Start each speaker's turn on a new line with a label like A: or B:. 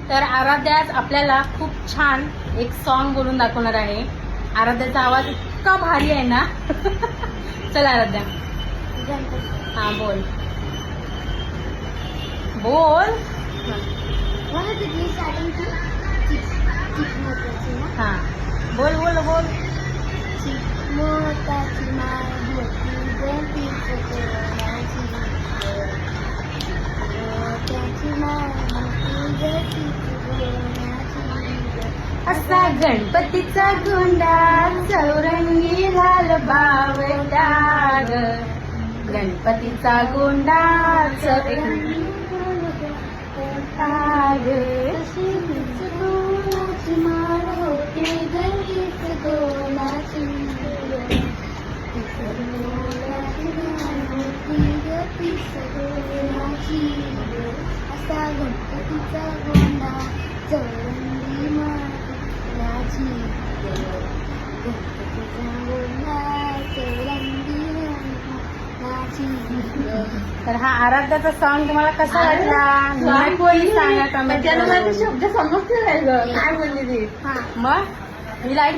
A: तर आराध्या आज आपल्याला खूप छान एक सॉन्ग बोलून दाखवणार आहे. आराध्याचा आवाज इतका भारी आहे ना. चल आराध्या. हा बोल बोल. हा बोल बोल बोल. असा गणपतीचा गोंडा चौरंगी लाल बावटा ग. गणपतीचा गोंडा चौरंगी
B: असा गणपतीचा गोंडा चौरंगी मानाची. गणपतीचा गोंडा चौरंगी मानाची.
A: तर हा आराध्याचा सॉन्ग तुम्हाला कसा वाटला नक्की सांगा कमेंट.
B: शब्द समजते काय म्हणले ते.
A: मग मी लाईट